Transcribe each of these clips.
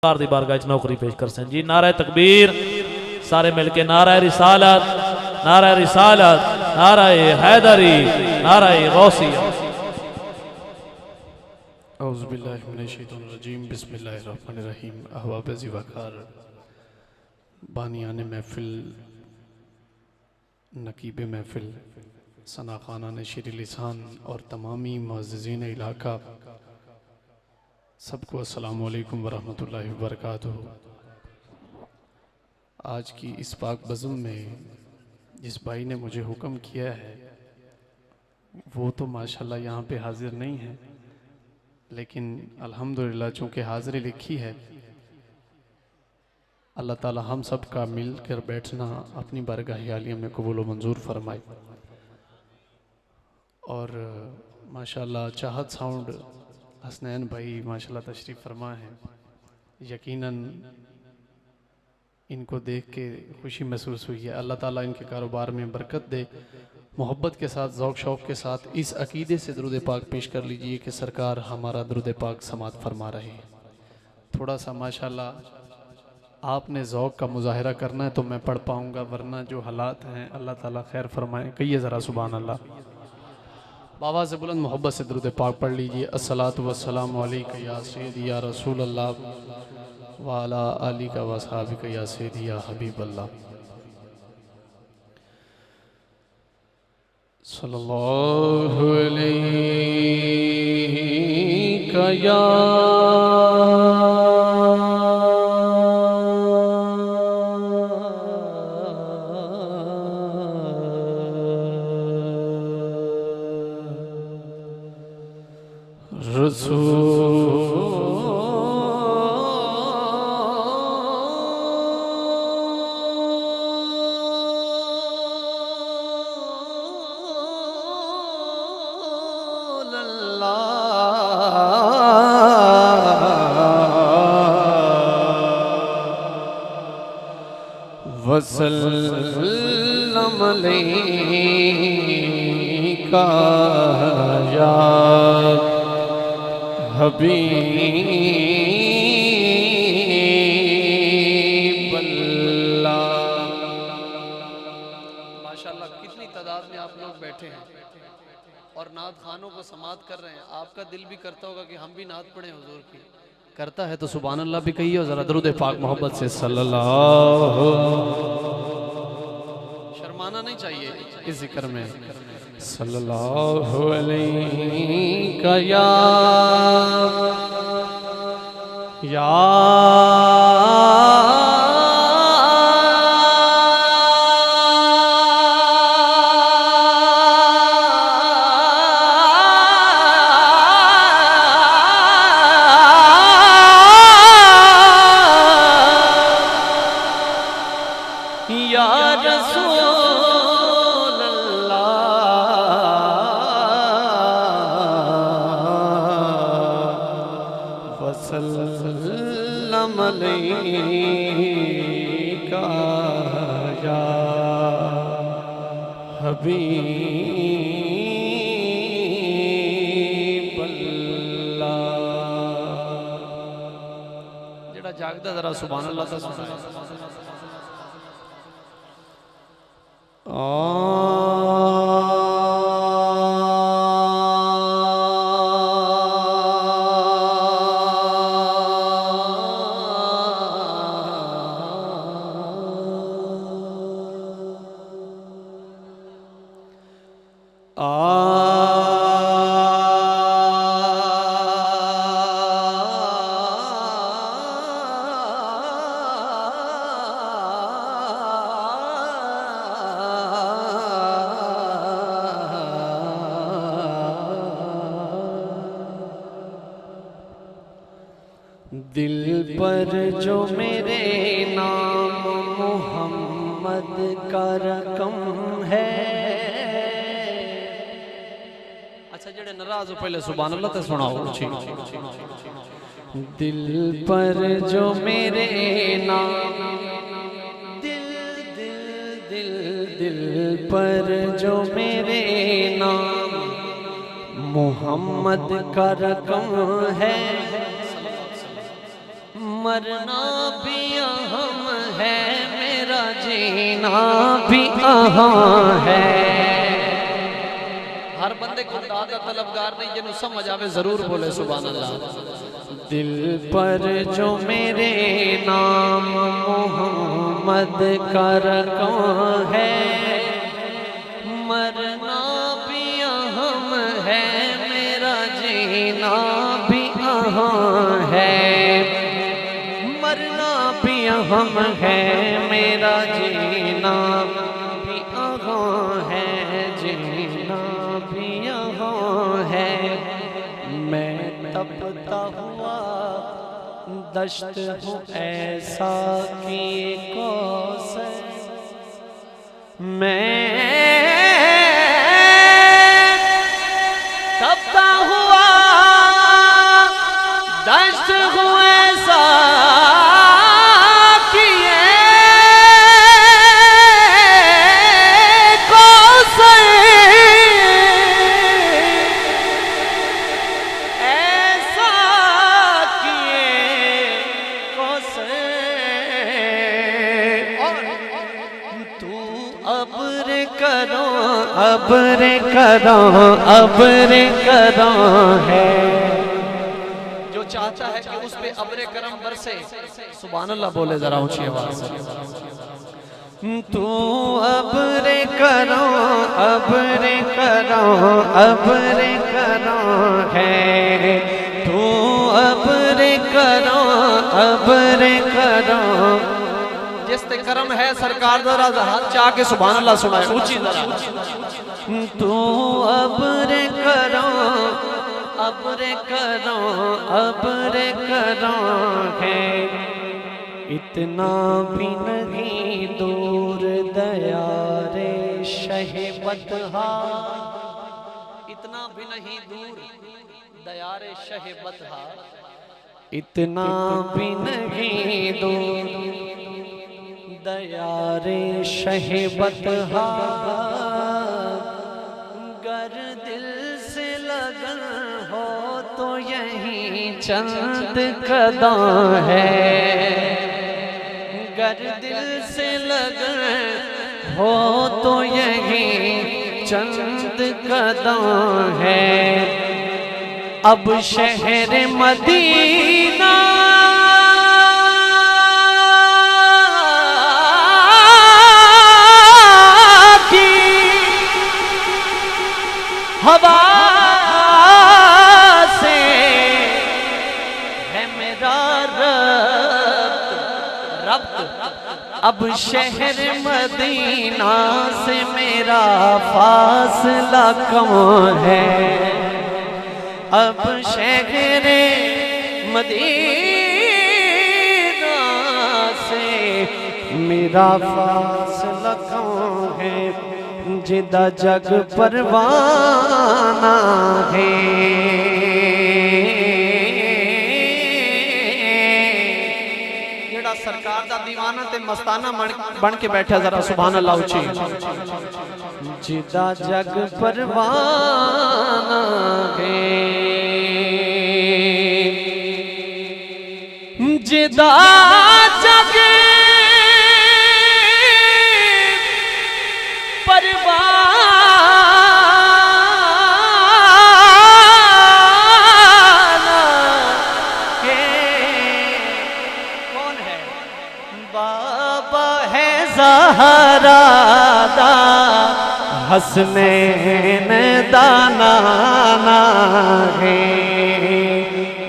दी बारगाह च नौकरी पेश कर सन जी। नारा तकबीर, सारे मिलके नारा रिसालत, नारा रिसालत, नारा हैदरी, नारा गौसिया। औज़ु बिल्लाहि मिनश शैतानिर रजीम, बिस्मिल्लाहिर रहमानिर रहीम। अहबाब ज़िवाकार, बानियान महफिल, नकीब महफिल, सना खाना नशीर लिसान और तमामी मुअज़्ज़िज़ीन इलाका, सबको अस्सलामु अलैकुम वरहमतुल्लाहि वबरकातुहू। आज की इस पाक बज़म में जिस भाई ने मुझे हुक्म किया है वो तो माशाल्लाह यहाँ पे हाज़िर नहीं है, लेकिन अल्हम्दुलिल्लाह चूँकि हाज़िरी लिखी है, अल्लाह ताला हम सब का मिल कर बैठना अपनी बारगाह आलिया में कबूल व मंजूर फरमाए। और माशाल्लाह चाहत साउंड हसनैन भाई माशाल्लाह तशरीफ़ फरमा है। यकीनन इनको देख के खुशी महसूस हुई है। अल्लाह ताला इनके कारोबार में बरकत दे। मोहब्बत के साथ, ज़ौक़ शौक़ के साथ इस अक़ीदे से दुरूद पाक पेश कर लीजिए कि सरकार हमारा दुरूद पाक समात फरमा रहे हैं। थोड़ा सा माशाल्लाह आपने ज़ौक़ का मुज़ाहिरा करना है तो मैं पढ़ पाऊँगा, वरना जो हालात हैं अल्लाह ताला खैर फरमाए। कहिए ज़रा सुभान अल्लाह। बाबा से बुलंद मोहब्बत से दुरूद पाक पढ़ लीजिए। अस्सलातु वस्सलामु अलैका या सय्यदी या रसूल अल्लाह व अला आलिका व अस्हाबिका या सय्यदी या हबीब अल्लाह। सल्लल्लाहु अलैका या वसल्लम अलैका या हबीब अल्लाह। माशाल्लाह कितनी तादाद में आप लोग बैठे हैं और नात खानों को समात कर रहे हैं। आपका दिल भी करता होगा कि हम भी नात पढ़ें हुजूर की। करता है तो सुभान अल्लाह भी कहिए। ज़रा दुरूद पाक मोहब्बत से सल्लल्लाहु, शर्माना नहीं चाहिए इस जिक्र में। सल्लल्लाहु अलैका या वसल्लम अलैका या हबीब अल्लाह। जेड़ा जागदा जरा सुभान अल्लाह दा सुभान दिल पर जो मेरे नाम मोहम्मद का रकम है। अच्छा जेड़े नाराज हो पहले सुभान अल्लाह ते सुनाओ। दिल पर जो मेरे नाम, दिल दिल दिल दिल पर जो मेरे नाम मोहम्मद का रकम है। मरना भी अहम है, मेरा जीना भी अहम है। हर बंदे को दादा तलबगार नहीं, जिन्हों समझ आवे जरूर बोले सुभान अल्लाह। दिल पर जो मेरे नाम मोहम्मद का रखा है, मरना भी अहम है, मेरा जीना भी अहम है। मरना भी अहम है, मेरा जीना भी अहम है, जीना भी अहम है। मैं तपता हुआ दश्त हूँ ऐसा कि कौसर, मैं तपता हुआ दश्त हूँ ऐसा कि कौसर, ऐसा किए कौसर। और तू अब्र करो, अब्र करो, अब्र करो है। जो चाहता है कि उस पे अब्र करम बरसे, सुभान अल्लाह बोले जरा ऊंची आवाज से। तू अब्र करो, अब्र करो, अब्र करो है। तू अब्र करो, अब्र करो। जिस ते करम है सरकार जरा हाथ चाह के सुभान अल्लाह सुनाए ऊंची जरा। तू अब्र करो, अब्र करो, अब्र करो है। इतना भी नहीं दूर दया रे शहबतहा, इतना भी नहीं दूर दया रे शहबतहा, इतना भी नहीं दूर दया रे शहबतहा। गर दिल से लगन हो तो यही चंद कदम है, गर दिल से लगन हो तो यही चंद कदम है। अब शहर मदीना हवा से है मेरा रब्त। अब शहर मदीना से मेरा फासला कम है। अब शहर मदीना से मेरा फासला कम है। जिदा जग परवाना है। जेड़ा सरकार दा दीवाना ते मस्ताना बन के बैठा जरा सुभान अल्लाह उची। जिदा जग परवाना है। जिदा जग ज़हरा हसनैन दाना है।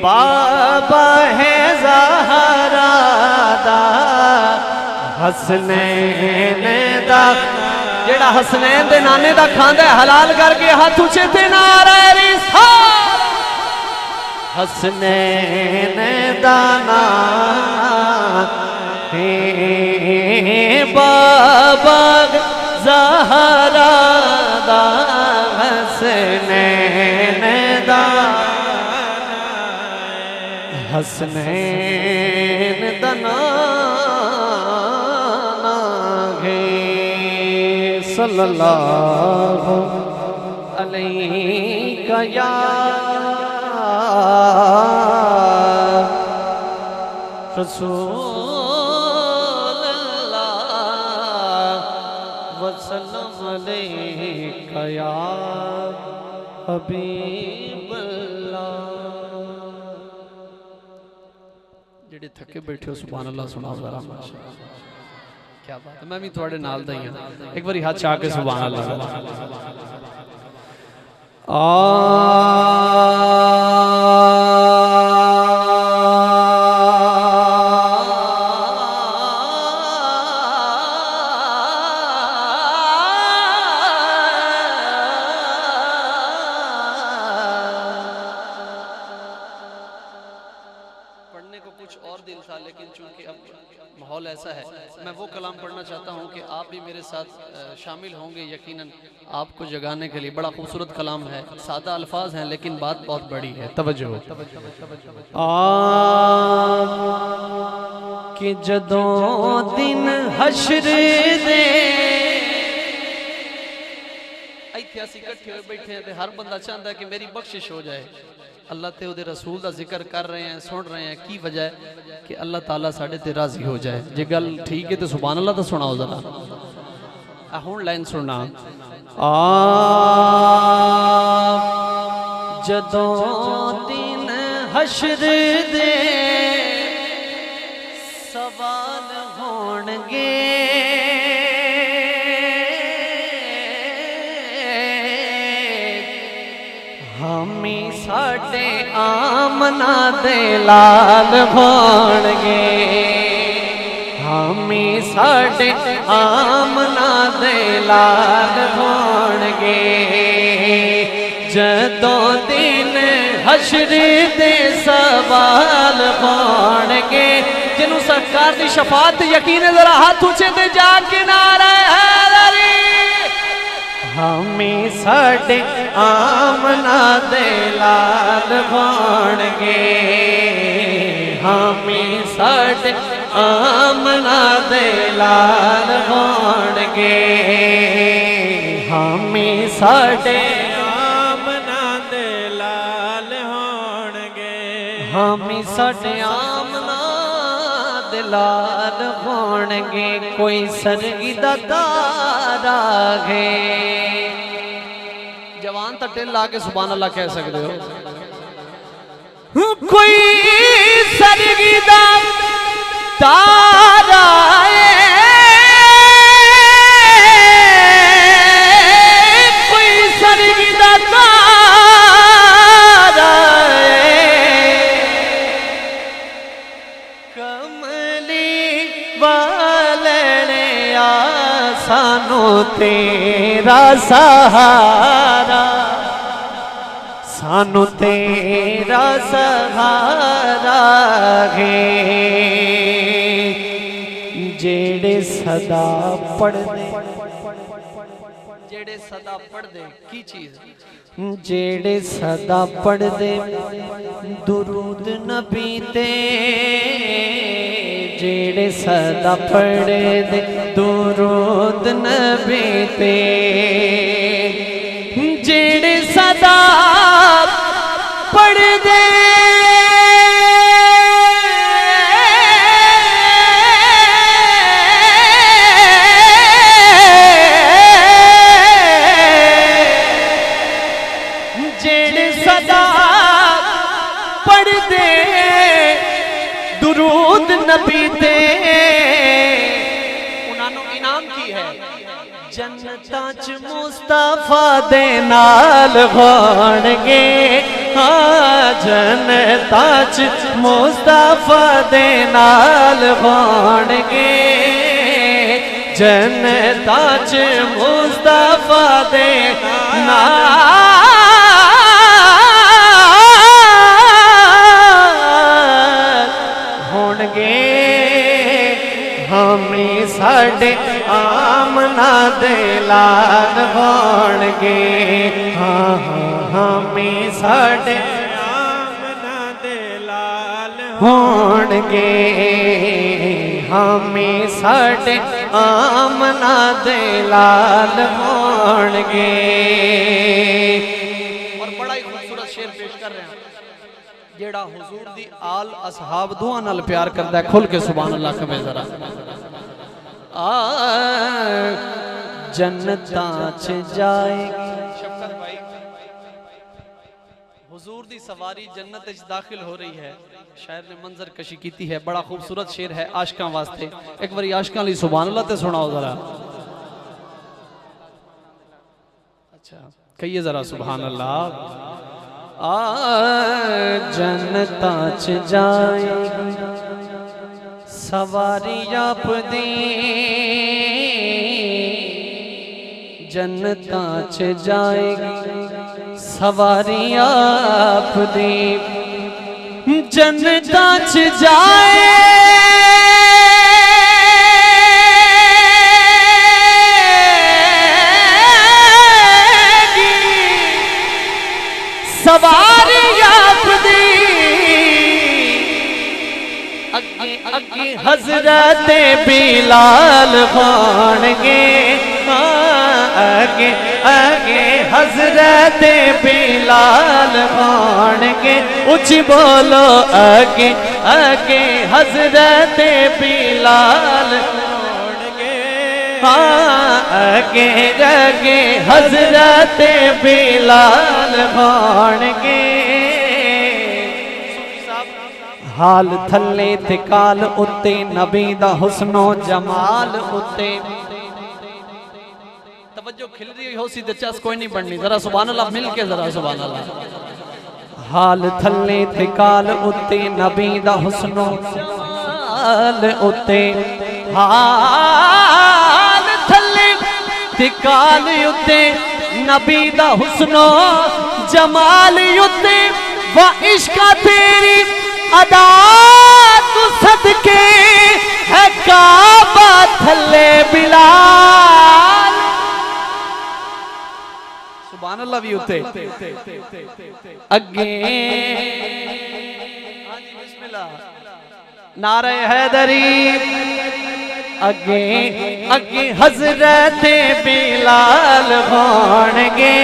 बाबा है ज़हरा हसनैन दा। जेड़ा हसनैन दे नाने दा खांदा है हलाल करके हाथ ऊंचे ते नारा रिसालत। हसनैन दाना बाबा ज़हरा दा हसनैन दा। हसनैन दना है। सल्लल्लाहु अलैहि या रसूल अल्लाह वसल्लम अलैका या हबीब अल्लाह। जेड़े थके बैठे हो सुभान अल्लाह सुनाओ जरा माशाअल्लाह, क्या बात है। मैं भी थोड़े नाल दा ही हां, एक बारी हाथ चाह के सुभान अल्लाह। पढ़ने को कुछ और दिल था, लेकिन चूंकि अब माहौल ऐसा है, मैं वो कलाम पढ़ना चाहता हूँ कि आप भी मेरे साथ शामिल होंगे यकीनन आपको जगाने के लिए। बड़ा खूबसूरत कलाम है, सादा अल्फाज हैं लेकिन बात बहुत बड़ी है। तवज्जो कि जदों दिन हश्र दे इत्थे इकट्ठे हुए बैठे हैं, हर बंदा चाहता है कि मेरी बख्शिश हो जाए। अल्लाह ते उहदे रसूल दा जिक्र कर रहे हैं, सुन रहे हैं, की वजह है कि अल्लाह ताला साडे ते राजी हो जाए। जे गल ठीक है तो सुभान अल्लाह तो सुनाओ जरा। हुण लाइन सुनना। जदों दिन हश्र दे सवाल होणगे, हामी साडे आमना दे लाल होणगे, हामी साडे आमना दे लाल होणगे। जदों दिन हश्र दे सवाल होणगे, जिन्हों सरकार की शफात यकीन जरा हाथ ऊंचे ते जाके नारा हैदरी। हमें साडे आमना दे लाल होणगे, हमें साडे आमना दे लाल होणगे, हमें साडे आमना दे लाल होणगे, हमें साडे आमना दे लाल होणगे। कोई सरगी दा तारा है, जवान तो टिल ला के सुभान अल्लाह कह सकते हो। कोई सरगी दा तारा है, कोई सरगी दा तारा है, कमली वालने आ सानू तेरा सहारा, सानू तेरा सहारा है। जेड़े सदा पढ़दे, जेड़े सदा पढ़दे की चीज, जेड़े सदा पढ़दे दुरूद नबी ते, जेड़े सदा पढ़दे दुरूद नबी ते, जेड़े सदा पढ़दे दुरूद नबी ते, उन्होंने इनाम की है जन्नतां च मुस्तफा दे नाल होणगे। हाँ जन्नतां च मुस्तफा दे नाल होणगे, जन्नतां च मुस्तफा दे नाल हमें साडे आमना दे लाल होणगे। हाँ हाँ हमें साडे आमना दे लाल होणगे, हमें साडे आमना दे लाल होणगे। और बड़ा ही खूबसूरत शेर पेश कर रहे हैं जेड़ा हुजूर दी आल असहाब दुआ नाल प्यार करदा है, खुल के सुभान अल्लाह कहे जरा। जन्नतां च जाएगी शफकत भाई, हुजूर दी सवारी जन्नत च दाखिल हो रही है। शायर ने मंजर कशी की है, बड़ा खूबसूरत शेर है आशिकां वास्ते। एक बारी आशिकां लई सुभान अल्लाह ते सुनाओ जरा। अच्छा कहिए जरा सुभान अल्लाह। जन्नतां च जाएगी सवारी आप दी, जन्नतां च जाएगी सवारी आप दी, जन्नतां च जाएगी सवारी आप दी। अगे अगे हजरत बिलाल होणगे, आगे आगे हजरत बिलाल होणगे, उच्ची बोलो आगे आगे हजरत बिलाल होणगे, आगे आगे हजरत बिलाल होणगे। हाल थल्ले ते काल उत्ते नबी दा हुस्नो जमाल उत्ते। तवज्जो खिल रही हो सी दिलचस्प कोई नहीं बननी, जरा सुभान अल्लाह मिल के जरा सुभान अल्लाह। हाल थल्ले ते काल उत्ते नबी दा हुस्नो जमाल उत्ते, हाल थल्ले ते काल उत्ते नबी दा हुस्नो जमाल उत्ते। वा इश्का तेरी अदा तू सदके है काबा थल्ले बिलाल। सुभान अल्लाह भी उते अगे बिस्मिल्लाह नारे हैदरी। अगे अगे हजरत बिलाल होणगे,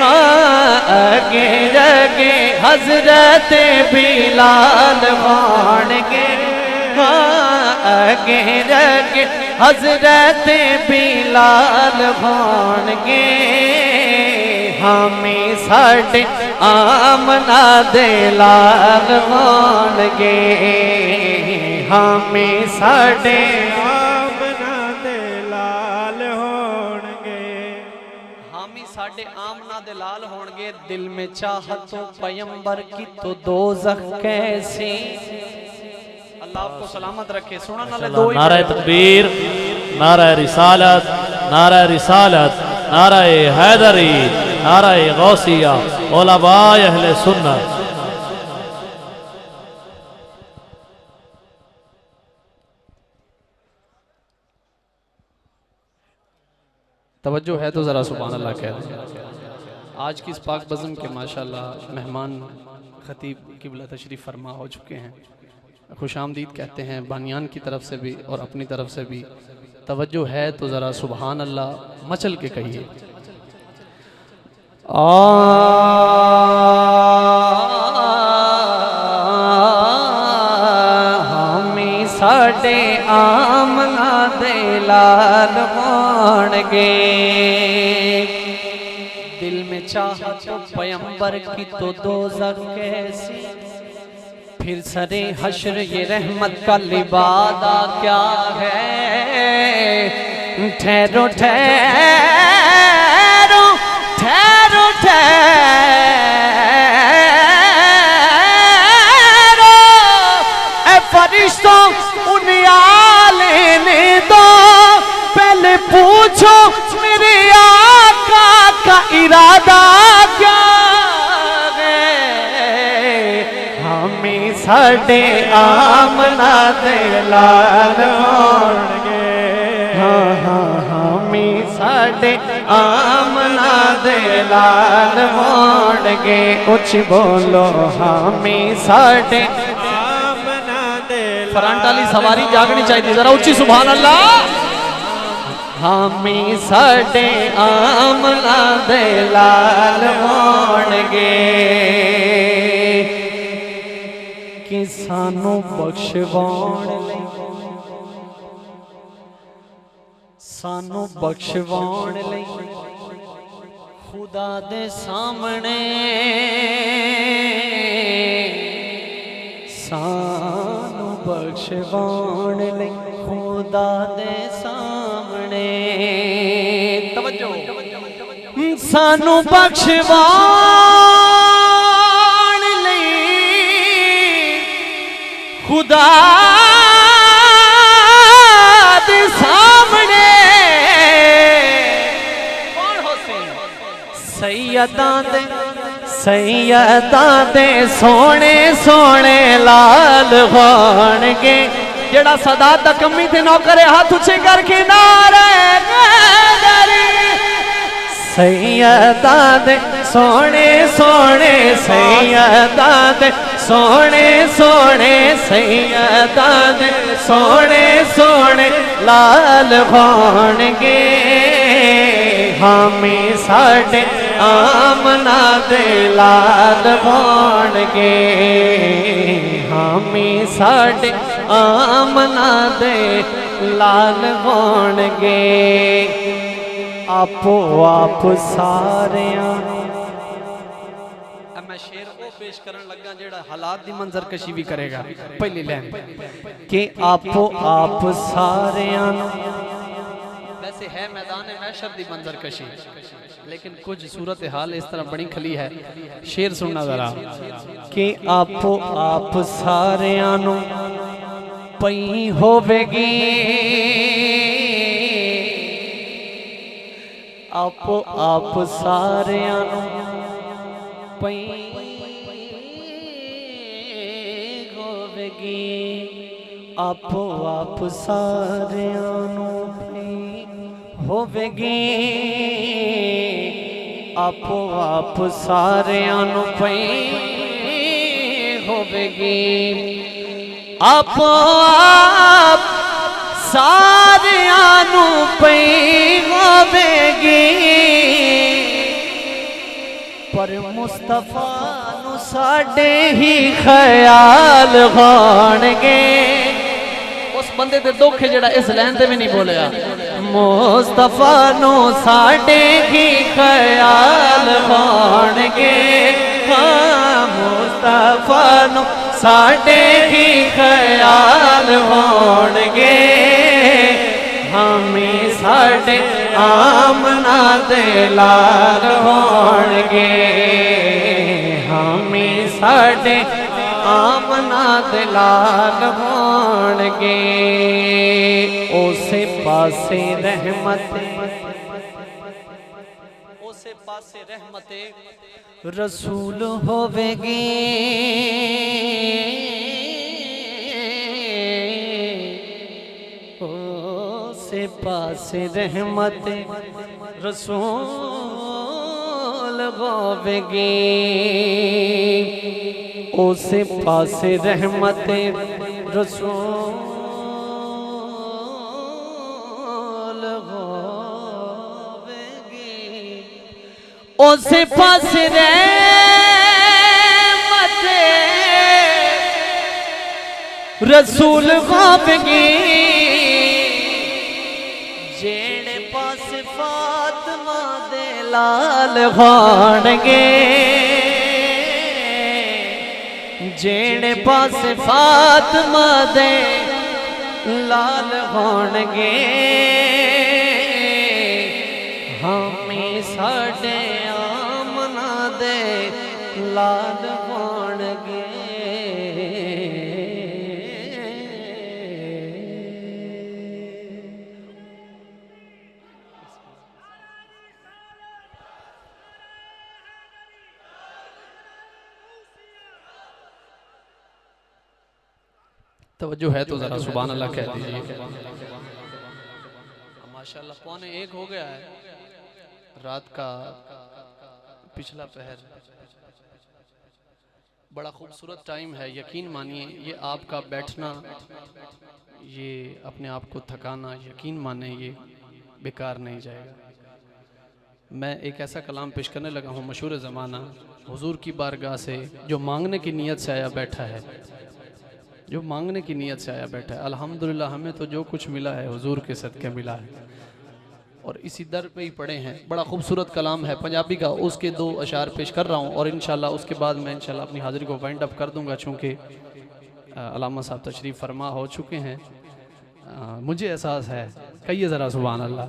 अगे अगे हजरत बिलाल होणगे, अगे अगे हजरत बिलाल होणगे। हमें साडे आमना दे लाल होणगे, हमें साडे आमना दे लाल होणगे, हामी साडे आमना दे लाल होणगे। दिल में चाहतो पैगंबर की तो दोज़ख कैसी। अल्लाह आपको सलामत रखे। सुना नाले दो ही नारा तकबीर, नारा रिसालत, नारा रिसालत, नारा हैदरी, नारा गौसिया, उलमाए अहले सुन्नत। तवज्जो है तो ज़रा सुभान अल्लाह कह दें। आज की इस पाक बज़म के माशाल्लाह मेहमान खतीब किबला तशरीफ़ फरमा हो चुके हैं। खुश आमदीद कहते हैं बानियान की तरफ से भी और अपनी तरफ से भी। तवज्जो है तो ज़रा सुभान अल्लाह मचल के कहिए। हमें साडे आमना दे लाल होणगे, दिल में चाहत पैगंबर की तो दोज़ख कैसी। फिर सरे हश्र ये रहमत का लिबादा क्या है। ठहरो ठहरो ठहरो ठहरो ए फरिश्तों उन्हें लेने दो, पहले पूछो मेरे आका का इरादा क्या है। हमें साडे आमना दे लाल होणगे, हाँ हाँ हमें साडे आमना दे लाल होणगे। उच्च बोलो हमें साडे आमना दे फ्रंट वाली सवारी जागनी चाहिए, जरा उच्ची सुभान अल्लाह। हमें साडे आमना दे लाल होणगे। कि सानू बख्शवाण लई, सानू बख्शवाण लई खुदा दे सामने, सानू बख्शवाण लई खुदा दे सामने। तवज्जो, सानू बख्शवाण लई खुदा दे सामने कौन हो सी? सैयदां दे सोने सोने लाल होणगे। जेड़ा सदा दा कमी ते नौकरे हाथ उछे करके नारे गदरी। सैयदां दे सोने सोने, सैयदां दे सोने सोने, सैयदां दे सोने सोने लाल होणगे। हामी साडे आमना दे लाल होणगे। हामी साडे आमना दे लाल होणगे। आपो आप सारियां। मैं शेर वो पेश करन लगा जेड़ा हालात दी मंजर कशी भी करेगा। पहली लाइन कि आपो आप सारियां, वैसे है मैदान महशर दी मंजर कशी, लेकिन कुछ सूरत हाल इस तरह बनी खली है। शेर सुनना जरा कि आपो आप सारियां नू पई होवेगी, आपो आप सारियां नू पई होवेगी। आपो आप सारियां नू पई होवेगी। आपो आप सारियां नू पई होवेगी। आपो आप सारियां नू पई होवेगी। पर मुस्तफा नू साडे ही ख्याल होणगे। उस बंदे दे दुख जेड़ा इस लाइन ते भी नहीं बोलिया। मुस्तफा नू साडे ही ख्याल होणगे। हाँ, मुस्तफा नू साडे ही ख्याल होणगे। हामी साडे आमना दे लाल होणगे। हामी साडे आमना दे लाल होणगे। उसे पासे रहमते, उसे पासे रहमते रसूल होवेगी। उसे पासे रहमते रसूल होवेगी। उसे पासे रहमते रसूल होवेगी। उसे पासे रहमते रसूल होवेगी। जेड़े पास फातिमा दे लाल होणगे। जेड़े पास फातिमा दे लाल होणगे। हामी साडे आमना दे लाल होणगे। तवज्जो है तो जरा सुभान अल्लाह कह दीजिए। माशाल्लाह 12:45 हो गया है रात का पिछला पहर। बड़ा खूबसूरत टाइम है। यकीन मानिए ये आपका बैठना, ये अपने आप को थकाना, यकीन माने ये बेकार नहीं जाएगा। मैं एक ऐसा कलाम पेश करने लगा हूँ मशहूर ज़माना, हुजूर की बारगाह से, जो मांगने की नीयत से आया बैठा है। जो मांगने की नीयत से आया बैठा है। अल्हम्दुलिल्लाह हमें तो जो कुछ मिला है हुजूर के सदके मिला है और इसी दर पे ही पड़े हैं। बड़ा खूबसूरत कलाम है पंजाबी का, उसके 2 अशार पेश कर रहा हूँ और इंशाल्लाह उसके बाद मैं इंशाल्लाह अपनी हाज़िरी को वाइंड अप कर दूंगा, चूँकि अल्लामा साहब तशरीफ़ फरमा हो चुके हैं। मुझे एहसास है, कहिए ज़रा सुभान अल्लाह।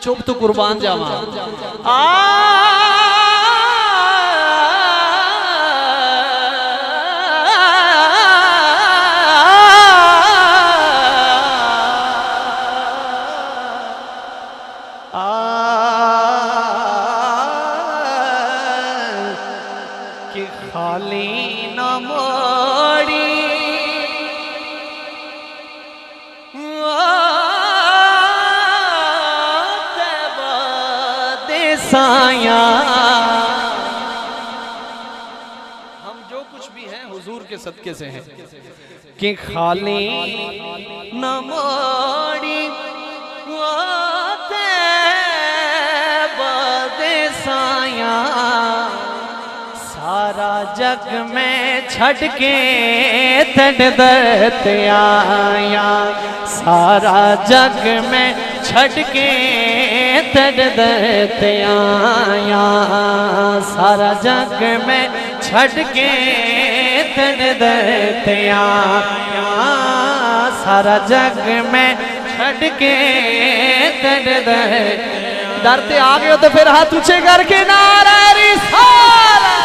चुप तो कुर्बान जावा। कि खाली न मोड़ी साया। हम जो कुछ भी हैं हुजूर के सदके से हैं कि खाली न मोड़ी साया। सारा जग में छड़ के तड़दत आया। सारा जग में छड़ के तड़दत आया। सारा जग में छड़ के तड़दत आया। सारा जग में छड़ के तड़दत। डरते आ गए हो तो फिर हाथ ऊंचे करके नारा रिसालत।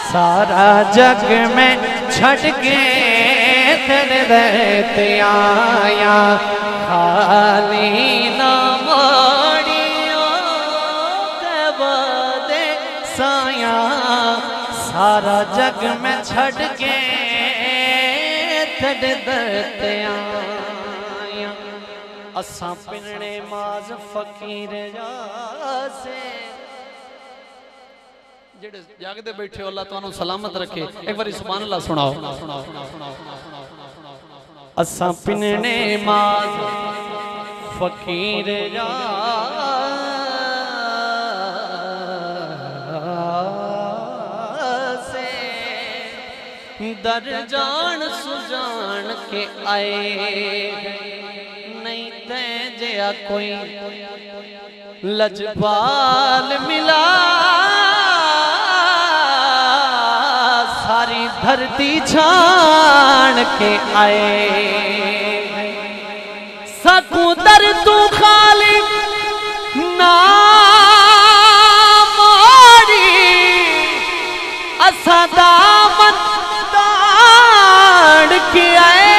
सारा जग में छड़ के तड़दत आया। खाली ना मोड़ियो दे साया। सारा जग में छड़ के तड़दत आया। असां पिनने माज फकीर जासे। जेड़े जागते बैठे हो अल्लाह तुहानू सलामत रखे। एक बार सुभान अल्लाह सुनाओ। असां पिनने माज फकीर जासे। दर जान सुजान के आए। नहीं ते जया कोई लजपाल मिला। सारी धरती छान के आए। सकूदर तू खाली ना मोड़ी। असा दामन दाड़ के आए।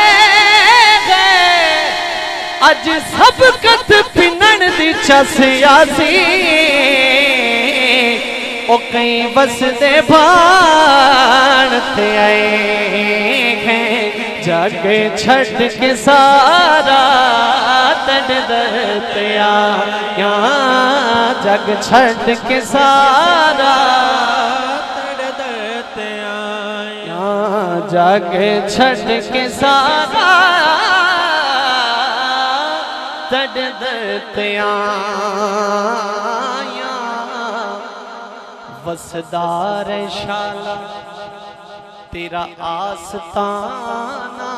अज सब कत पिनन दी चसियासी। ओ कई बसदे भाण थे आए। जग छड़ के सारा तड़दत आया। जग छड़ के सारा तड़दत आया। जग छड़ के सारा तड़दत आया। वसदार शाला तेरा आस्ताना।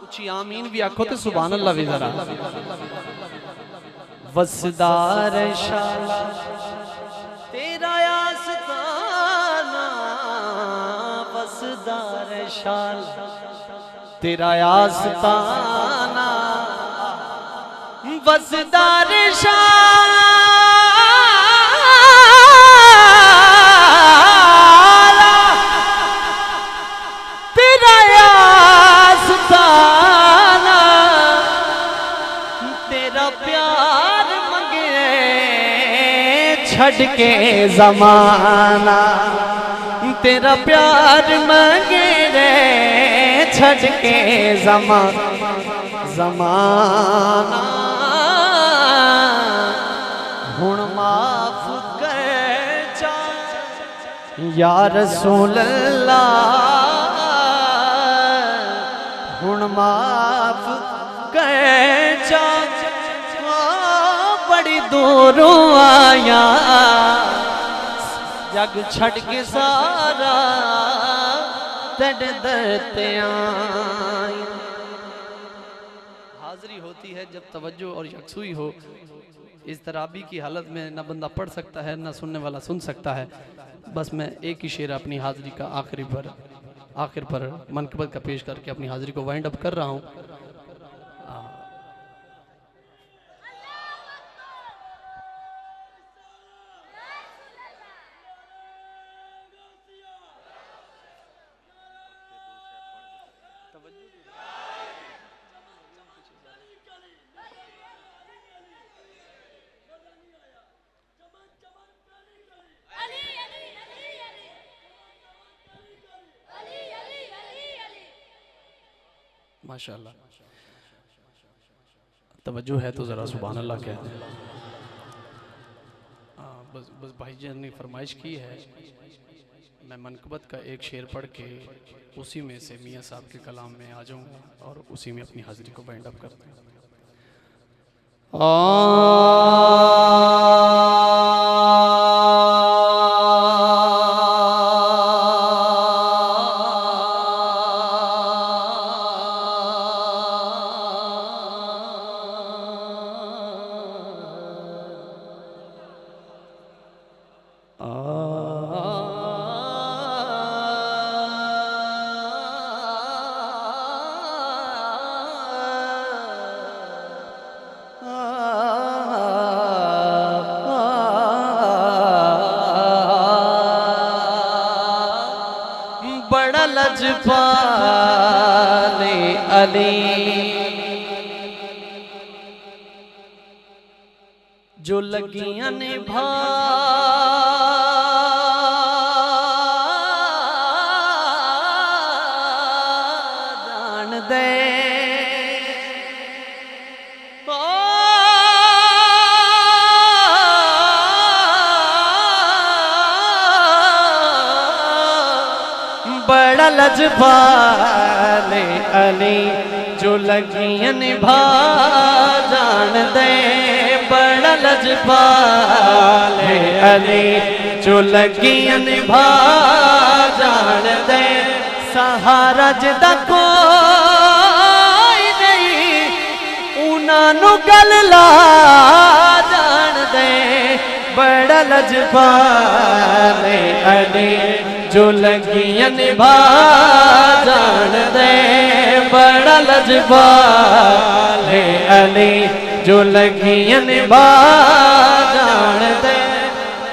ऊंची आमीन भी आखो तो सुभान अल्लाह भी जरा। वसदार शाला तेरा आस्ताना। वसदार शाला तेरा आस्ताना। वसदार शाला के जमाना तेरा प्यार मांगे रे छड़ के जमाना हुण माफ कर जा या रसूल अल्लाह हुण माफ कर जा बड़ी दूरों आया जग छड़ के सारा तेरे दर ते आया। हाज़री होती है जब तवज्जो और यकसुई हो। इस तराबी की हालत में न बंदा पढ़ सकता है न सुनने वाला सुन सकता है। बस मैं एक ही शेर अपनी हाज़री का आखिर पर मनक़बत का पेश करके अपनी हाज़री को वाइंड अप कर रहा हूँ। माशाअल्लाह तवज्जो है तो ज़रा सुभान अल्लाह कह दें। बस भाईजान ने फरमाइश की है मैं मनक़बत का एक शेर पढ़ के उसी में से मियाँ साहब के कलाम में आ जाऊँगा और उसी में अपनी हाज़री को वाइंड अप करते हैं। बड़ा लजपाले अली जो लगियां ने जान दे बड़ा लजपाले अली जो लगियां निभा जान दे बड़ा लजपाले अली जो लगियां निभा जान दे सहारा जिदा कोई नहीं उन्हां गल ला जान दे बड़ा लजपाले अली जो लगियां निभा जान दे बड़ा लजपाले अली जो लगियां निभा जान दे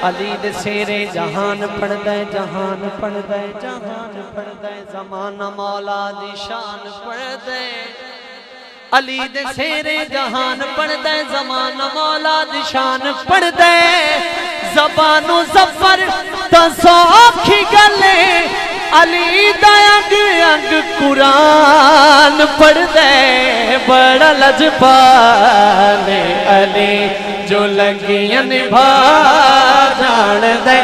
अली दे शेरे जहान पढ़दे जहान पढ़दे जहान पढ़दे ज़माना मौला दी शान पढ़दे अली दे शेरे जहान पढ़दे ज़माना मौला दी शान पढ़दे ज़बानो ज़फर सौखी गले अली दा अंग अंग कुरान पढ़ दे बड़ा लजपाले अली जो लगियां निभा जान दे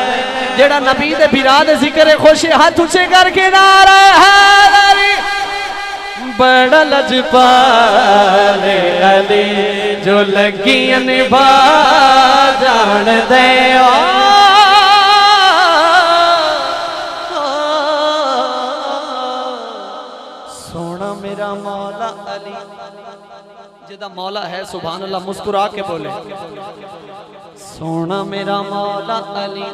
जेड़ा नबी दे बिरा दे जिक्र खुश हाथ ऊंचे करके नारा हैदरी बड़ा लजपाले अली जो लगियां निभा जान दे मेरा मौला अली जिदा मौला है सुभान अल्लाह मुस्कुरा के बोले सोना मेरा मौला अली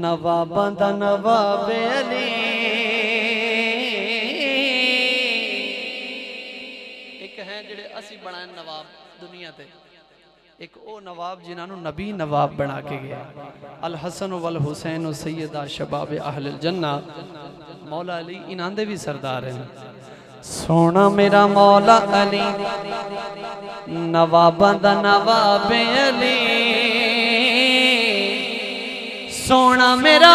नवाबां दा नवाब अली एक है जेड़े असी बनाए नवाब दुनिया ते एक ओ नवाब जिन्होंने नबी नवाब बना के गया अल हसन वल हुसैन सैयदा शबाब अहल जन्ना मौला अली इन्हां दे भी सरदार हैं सोना मेरा मौला अली नवाबां दा नवाब अली सोना मेरा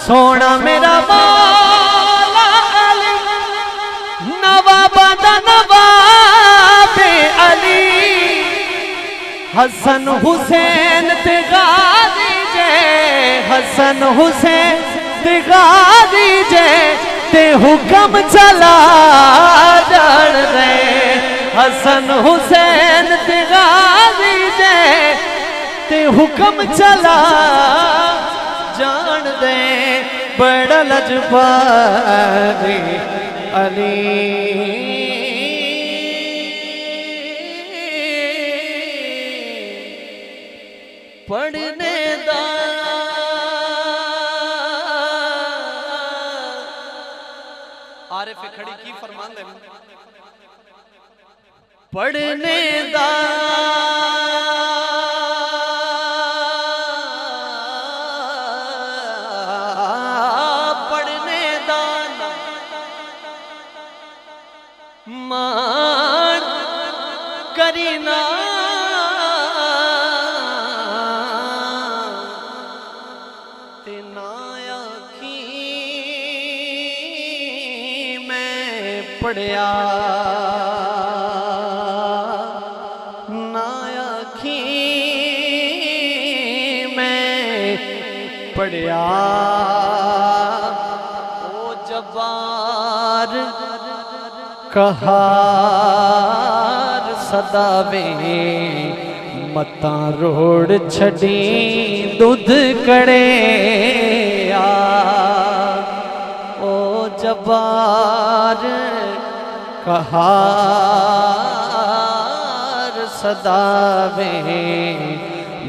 सोना मेरा मौला अली नवाबा दा नवाब अली हसन हुसैन ते गाजी जे हसन हुसैन ते गाजी जे ते हुक्म चला जान दे हसन हुसैन ते गाजी जे ते हुक्म चला जान दे बड़ा लजपारी अली पढ़ने दा आरिफ खड़ी की फरमान दे पढ़ने दा मान करीना ते नाया की मैं पढ़िया नाया की मैं पढ़िया ओ जबार कहार सदावे मता रोड छड़ी दूध कड़े आ ओ जबार कहार सदावे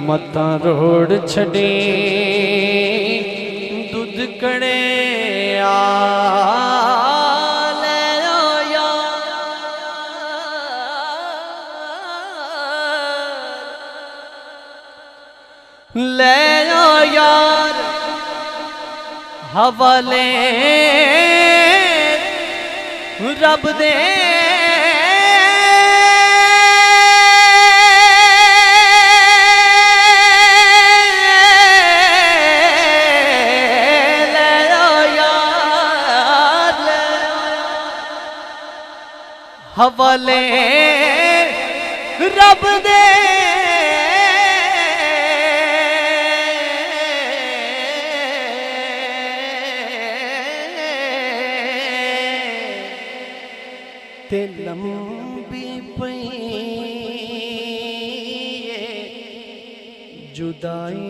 मता रोड छड़ी दूध कड़े आ ले आओ यार हवाले रब दे ले आओ यार ले हवाले रब दे ते लंबी पई जुदाई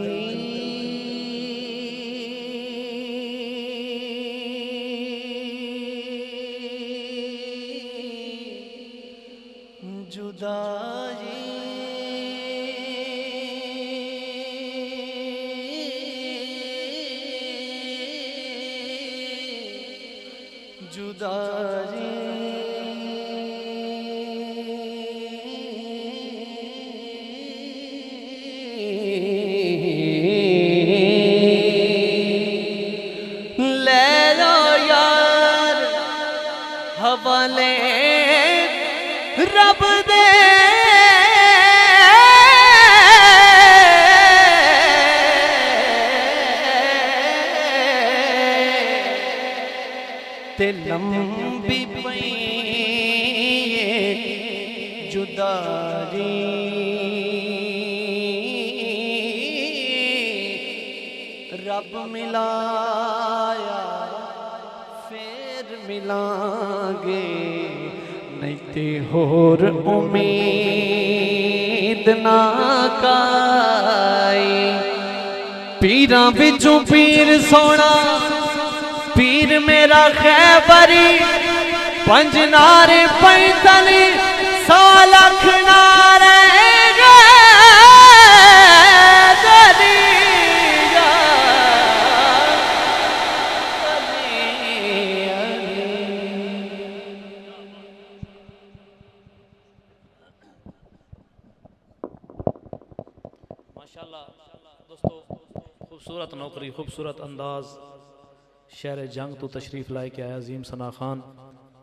जुदाई जुदाई हवाले रब दे ते लंबी पई जुदाई रब मिलाया मिलांगे नहीं ते होर उम्मीद ना काई पीरां विचों पीर सोना पीर मेरा खैबरी पंज नारे 45 लाख नारे खूबसूरत नौकरी खूबसूरत अंदाज शहर जंग तो तशरीफ़ लाए के आया अजीम सना खान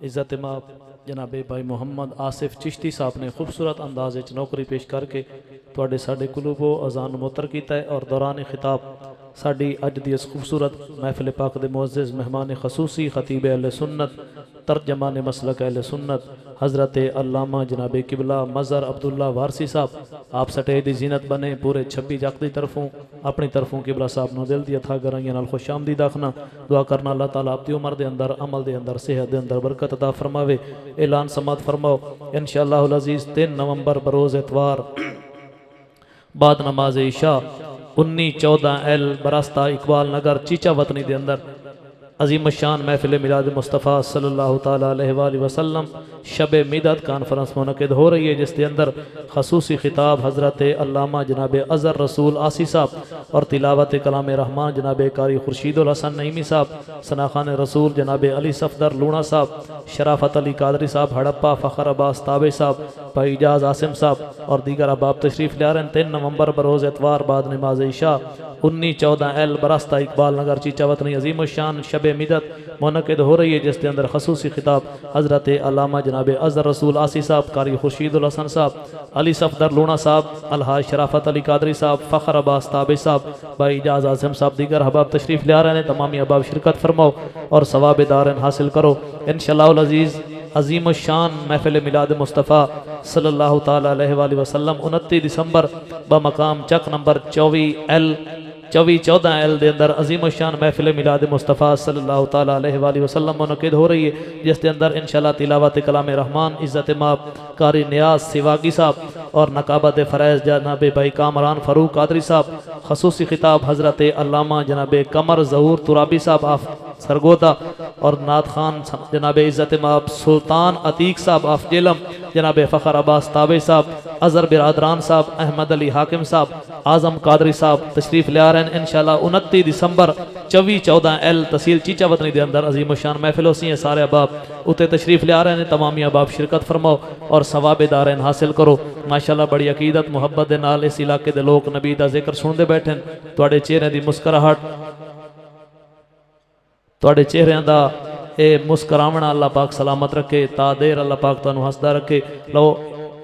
इज़्ज़त माप जनाबे भाई मुहम्मद आसिफ चिश्ती साहब ने खूबसूरत अंदाज नौकरी पेश करके तुहाडे साडे कुलूबो अजान मुअत्तर कीता है और दौरान खिताब साडी अज दी इस खूबसूरत महफिल पाक दे मुअज़्ज़िज़ मेहमान खसूसी खतीब अहले सुन्नत तर्जमान मसलक अहले सुन्नत हज़रत अल्लामा जनाबे किबला मज़हर अब्दुल्ला वारसी साहब आप सटे दी जीनत बने पूरे 26 जग की तरफों अपनी तरफों किबला साहब नो दिल दी अथा गराइयां नाल खुश आमदीद आखना दुआ करना अल्लाह ताला आपदी उम्र दे अंदर अमल दे अंदर सेहत दे अंदर बरकत अता फरमावे। ऐलान समात फरमाओ इंशाअल्लाहुल अज़ीज़ 3 नवंबर बरोज़ इतवार बाद नमाज इशा 1914 एल बरास्ता इकबाल नगर चीचा वतनी दे अंदर अजीम शान महफिल मिलाद मुस्तफ़ा सल्लल्लाहु ताला अलैहि वसल्लम शब मिदत कॉन्फ्रेंस मुनक़िद हो रही है जिसके अंदर खसूसी खिताब हज़रत अल्लामा जनाब अज़हर रसूल आसी साहब और तिलावत कलाम रहमान जनाब कारी खुर्शीदुल हसन नईमी साहब सना खान रसूल जनाब अली सफदर लूणा साहब शराफत अली कादरी साहब हड़प्पा फ़खर अब्बास ताबे साहब भाई इजाज आसिम साहब और दीगर अहबाब तशरीफ़ ले आ रहे हैं। 3 नवंबर बरोज़ एतवार बाद नमाज इशा 1914 एल बरास्ता इकबाल नगर चीचा वतनी अजीम शान शब मिदत मुनक़िद हो रही है जिसके अंदर खसूसी खिताब हज़रत अल्लामा जनाब अज़हर रसूल आसी साहब कारी खुर्शीदुल हसन साहब अली सफदर लूणा साहब अलहाज शराफत अली कादरी साहब फ़खर अब्बास ताबे साहब भाई इजाज आसिम साहब दीगर अहबाब तशरीफ़ ले आ रहे हैं। तमामी अहबाब शिरकत फरमाओ और सवाब दारन हासिल करो इंशाअल्लाहुल अज़ीज़। अजीम शान महफिल मिलाद मुस्तफ़ा सल्लल्लाहु ताला अलैहि वसल्लम 29 दिसंबर बमकाम चक नंबर 2414 एल दे अंदर अजीम शान महफिल मिलाद मुस्तफ़ा सल्लल्लाहु ताला अलैहि वसल्लम मुनक़िद हो रही है जिसके अंदर इंशाअल्लाह तिलावत कलाम रहमान इज़्ज़त माप कारी नियाज सिवागी साहब और नकाबत फ़रैज़ जनाब भाई कामरान फ़ारूक कादरी साहब खसूसी खिताब हज़रत अल्लामा जनाब कमर ज़हूर तुराबी साहब आफ सरगोदा और नात खान जनाब इज़्ज़त माप सुल्तान अतीक साहब आफ जेलम जनाब फ़खर अब्बास ताबे साहब अज़हर बिरादरान साहब अहमद अली हाकिम साहब आज़म कादरी साहब तशरीफ़ ले आ रहे हैं इंशाअल्लाह 29 दिसंबर 2414 एल तहसील चीचा वतनी के अंदर अजीम शान महफिल होसी है। सारे अहबाब उत्ते तशरीफ़ ले आ रहे हैं। तमामी अहबाब शिरकत फरमाओ और सवाब दारैन हासिल करो। माशाअल्लाह बड़ी अकीदत मुहब्बत दे नाल इस इलाके दे लोग नबी दा जिक्र सुनते बैठे तुहाडे चेहरे दी मुस्कुराहट तुहाडे चेहरिਆਂ ਦਾ ਇਹ मुस्कुरावना अल्लाह पाक सलामत रखे ता देर अल्लाह पाक तुहानू हसदा रखे। लो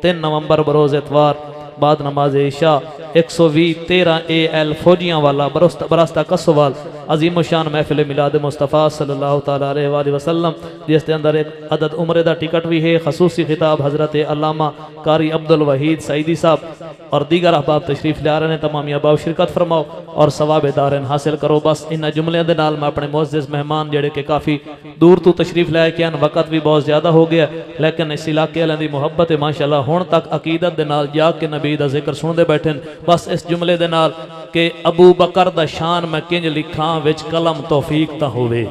3 नवंबर बरोज़ इतवार बाद नमाज इशा 120 13 AL फौजियां वाला बरास्ता कसोवाल अजीम शान महफिल मिलाद मुस्तफ़ा सल्लल्लाहु ताला अलैहि वसल्लम जिसके अंदर एक अदद उम्र का टिकट भी है। खसूसी खिताब हज़रत अल्लामा कारी अब्दुल वहीद सईदी साहब और दीगर अहबाब तशरीफ़ ले आ रहे हैं। तमामी अहबाब शिरकत फरमाओ और सवाब दारैन हासिल करो। बस इन्होंने जुमलियां दे नाल मैं अपने मुअज़्ज़िज़ मेहमान जेड़े कि काफ़ी दूर तो तशरीफ़ लाए के वक़्त भी बहुत ज़्यादा हो गया लेकिन इस इलाके वालों की मुहब्बत है माशाअल्लाह हुण तक अकीदत दे नाल जाग के नबी दा जिक्र सुनते बैठे। बस इस जुमले दे नाल कि अबू बकर दा शान मैं किंज लिखा विच कलम तौफीक ता होवे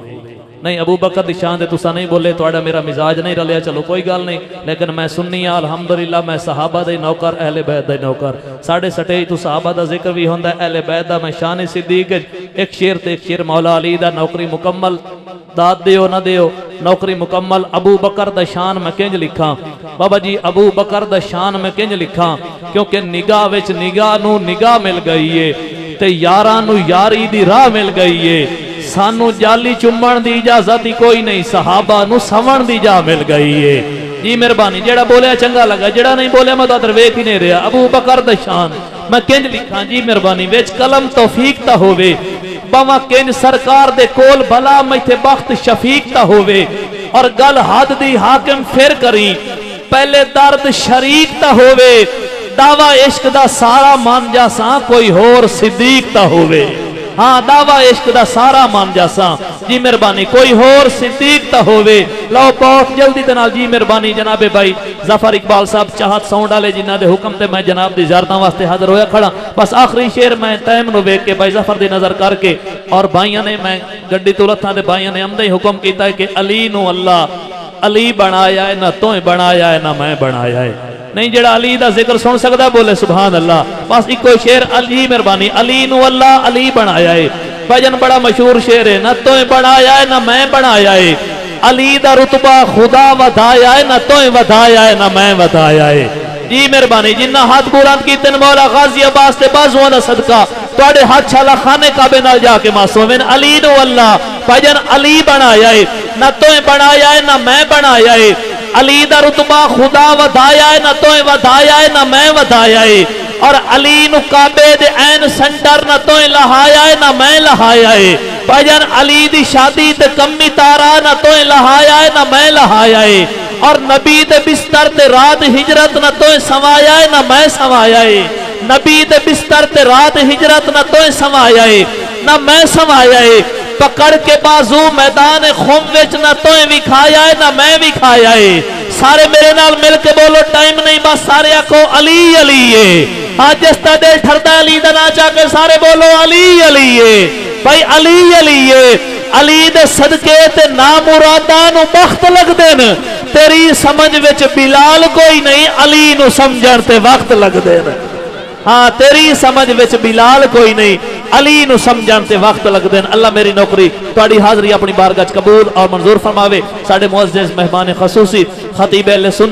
नहीं अबू बकर दी शान दे तुसा नहीं बोले तुहाडा मेरा मिजाज नहीं रलिया चलो कोई गल नहीं लेकिन मैं सुन्नी अल्हम्दुलिल्लाह मैं सहाबा दे नौकर अहले बैत दे नौकर साढ़े सटे तो सहाबा दा जिक्र भी होंदा अहले बैत दा मैं शान सिद्दीक एक शेर ते एक शेर मौला अली दा नौकरी मुकम्मल दाद दियो ना दियो नौकरी मुकम्मल अबू बकर दा शान मैं किंज लिखा बाबा जी अबू बकर दा शान मैं किंज लिखा क्योंकि निगाह विच निगाह नू निगाह मिल गई है ते यारां नू यारी दी राह मिल गई है सानू जाली चुम्मण दी इजाजत ही कोई नहीं सहाबा नू सवण दी जा मिल गई है। जी मेहरबानी जेड़ा बोलिया चंगा लगा जेड़ा नहीं बोलिया मैं तो वेख ही नहीं रहा। अबू बकर दा शान मैं किंज लिखा जी मेहरबानी विच कलम तौफीक ता होवे बावा किंज सरकार दे कोल भला मैथे बख्त शफीक ता होवे और गल हद दी हाकिम फिर करी पहले दर्द शरीक ता होवे दावा इश्क दा सारा मान जासा कोई होर सिद्दीक ता होवे। हाँ दावा इश्क दा सारा मान जासा जी मेहरबानी कोई होर सिद्दीक ता होवे। लो बहुत जल्दी दे नाल जी मेहरबानी जनाबे भाई जफर इकबाल साहब चाहत साउंड वाले जिन्हां दे हुक्म ते मैं जनाब दी ज़ियारतां वास्ते हाजिर होया खड़ा। बस आखिरी शेर मैं टाइम नू वेख के भाई जफर दी नजर करके और भाइयों ने मैं गड्डी तो लत्थां दे भाइयों ने अमदे ही हुक्म कीता है कि अली नू अल्लाह अली बनाया है ना तोय बनाया है ना मैं बनाया है नहीं जेड़ा अली दा जिक्र सुन सकदा बोले सुभान अल्लाह। बस इको शेर अली मेहरबानी अली नू अल्लाह अली बनाया है भजन बड़ा मशहूर शेर है ना तोय बनाया है ना मैं बनाया है अली दा रुतबा खुदा वधाया है ना तोय वधाया है ना मैं वधाया है। जी मेहरबानी जिन्ना हाथ बुलंद कीते मौला गाजी अब्बास ते बाजुआं दा सदका तुहाडे हाथ शाला खाने काबे नाल जाके मासूम अली नु अल्लाह भाईजान अली बनाया है, ना तोए बनाया है ना मैं बनाया है। अली दा रुतबा खुदा वधाया है, ना तोए वधाया है ना मैं वधाया है। और अली नु काबे दे ऐन सेंटर ना तोए लहाया है ना मैं लहाया है। भाईजान अली दी शादी ते कमी तारा ना तोए लहाया है ना मैं लहाया है। और नबी दे बिस्तर ते रात हिजरत ना तोए सवाया है ना मैं सवाया है। नबी दे बिस्तर ते रात हिजरत ना तोए सवाया है ना मैं सवाया है। पकड़ के बाजू मैदान खुम विच ना तोए विखाया है ना मैं विखाया है। सारे मेरे नाल मिल के बोलो, टाइम नहीं बस सारे आखो अली अली है। आज जिसका दिल ठरदा अली दा ना चाके सारे बोलो अली अली है। भाई अली अली है। अली दे सदके ते ना मुरादा नु वक्त लगदे न, तेरी समझ विच बिलाल कोई नहीं, अली नु समझण ते वक्त लगदे न। हाँ तेरी समझ विच बिलाल कोई नहीं, अली नु समझण ते वक्त लगदे न। अल्लाह मेरी नौकरी तुहाडी हाज़री अपनी बारगाह च कबूल और मंजूर फरमावे। साडे मुअज़्ज़िज़ मेहमान खसूसी खतीब अहले सुन्नत